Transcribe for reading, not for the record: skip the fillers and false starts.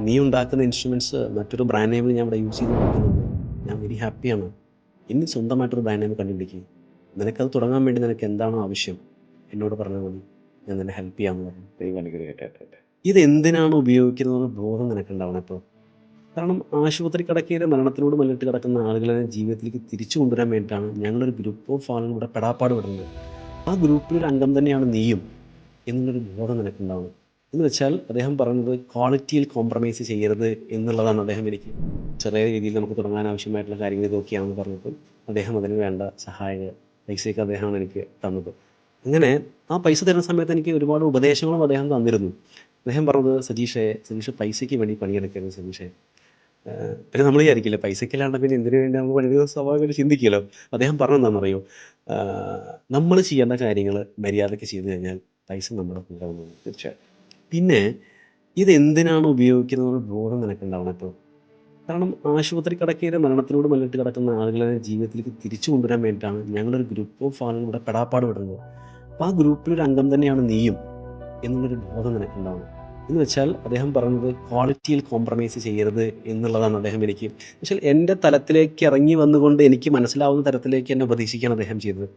നീ ഉണ്ടാക്കുന്ന ഇൻസ്ട്രുമെൻറ്റ്സ് മറ്റൊരു ബ്രാൻഡ് നെയിമിൽ ഞാൻ ഇവിടെ യൂസ് ചെയ്ത് നോക്കുന്നുണ്ട്. ഞാൻ വെരി ഹാപ്പിയാണ്. ഇനി സ്വന്തമായിട്ടൊരു ബ്രാൻഡ് നെയിം കണ്ടുപിടിക്ക്. നിനക്കത് തുടങ്ങാൻ വേണ്ടി നിനക്ക് എന്താണോ ആവശ്യം എന്നോട് പറഞ്ഞാൽ മതി. ഞാൻ നിന്നെ ഹെൽപ്പ് ചെയ്യാമെന്ന് പറഞ്ഞു. ദൈവം അനുഗ്രഹിക്കട്ടെ. ഇതെന്തിനാണ് ഉപയോഗിക്കുന്നതെന്ന് ബോധം നിനക്കുണ്ടാവണം ഇപ്പോൾ. കാരണം ആശുപത്രി കിടക്കയിലെ മരണത്തിനോട് മല്ലിട്ട് കിടക്കുന്ന ആളുകളെ ജീവിതത്തിലേക്ക് തിരിച്ചു കൊണ്ടുവരാൻ വേണ്ടിയിട്ടാണ് ഞങ്ങളൊരു ഗ്രൂപ്പ് ഓഫ് ആളുകൾ ഇവിടെ പെടാപ്പാട് വിടുന്നത്. ആ ഗ്രൂപ്പിലൊരു അംഗം തന്നെയാണ് നീയും എന്നുള്ളൊരു ബോധം നിനക്കുണ്ടാവണം. എന്ന് വെച്ചാൽ അദ്ദേഹം പറഞ്ഞത് ക്വാളിറ്റിയിൽ കോംപ്രമൈസ് ചെയ്യരുത് എന്നുള്ളതാണ് അദ്ദേഹം എനിക്ക് ചെറിയ രീതിയിൽ നമുക്ക് തുടങ്ങാൻ ആവശ്യമായിട്ടുള്ള കാര്യങ്ങൾ ഇതൊക്കെയാണെന്ന് പറഞ്ഞപ്പോൾ അദ്ദേഹം അതിന് വേണ്ട സഹായ പൈസയൊക്കെ അദ്ദേഹമാണ് എനിക്ക് തന്നത്. അങ്ങനെ ആ പൈസ തരുന്ന സമയത്ത് എനിക്ക് ഒരുപാട് ഉപദേശങ്ങളും അദ്ദേഹം തന്നിരുന്നു. അദ്ദേഹം പറഞ്ഞത് സതീഷ് പൈസയ്ക്ക് വേണ്ടി പണിയെടുക്കരുത് സതീഷേ. പിന്നെ നമ്മൾ വിചാരിക്കില്ല പൈസയ്ക്കല്ലാണ്ട് പിന്നെ എന്തിനു വേണ്ടി നമ്മൾ പണിയെടുക്കുന്ന സ്വാഭാവികമായിട്ട് ചിന്തിക്കുമല്ലോ. അദ്ദേഹം പറഞ്ഞെന്താണെന്നറിയോ, നമ്മൾ ചെയ്യേണ്ട കാര്യങ്ങൾ മര്യാദയ്ക്ക് ചെയ്തു കഴിഞ്ഞാൽ പൈസ നമ്മുടെ കൂടെ വന്നു. തീർച്ചയായും. പിന്നെ ഇതെന്തിനാണ് ഉപയോഗിക്കുന്നതെന്ന് ബോധം നിനക്കുണ്ടാവണം ഇപ്പോൾ. കാരണം ആശുപത്രി കിടക്കയിലെ മരണത്തിനോട് മല്ലിട്ട് കിടക്കുന്ന ആളുകളെ ജീവിതത്തിലേക്ക് തിരിച്ചു കൊണ്ടുവരാൻ വേണ്ടിയിട്ടാണ് ഞങ്ങളൊരു ഗ്രൂപ്പ് ഓഫ് ആളുകൾ ഇവിടെ പെടാപ്പാട് വിടുന്നത്. അപ്പോൾ ആ ഗ്രൂപ്പിലൊരു അംഗം തന്നെയാണ് നീയും എന്നുള്ളൊരു ബോധം നിനക്കുണ്ടാവണം. എന്ന് വെച്ചാൽ അദ്ദേഹം പറഞ്ഞത് ക്വാളിറ്റിയിൽ കോംപ്രമൈസ് ചെയ്യരുത് എന്നുള്ളതാണ് അദ്ദേഹം എനിക്ക് പക്ഷേ എൻ്റെ തലത്തിലേക്ക് ഇറങ്ങി വന്നുകൊണ്ട് എനിക്ക് മനസ്സിലാവുന്ന തരത്തിലേക്ക് എന്നെ ഉപദേശിക്കുകയാണ് അദ്ദേഹം ചെയ്തത്.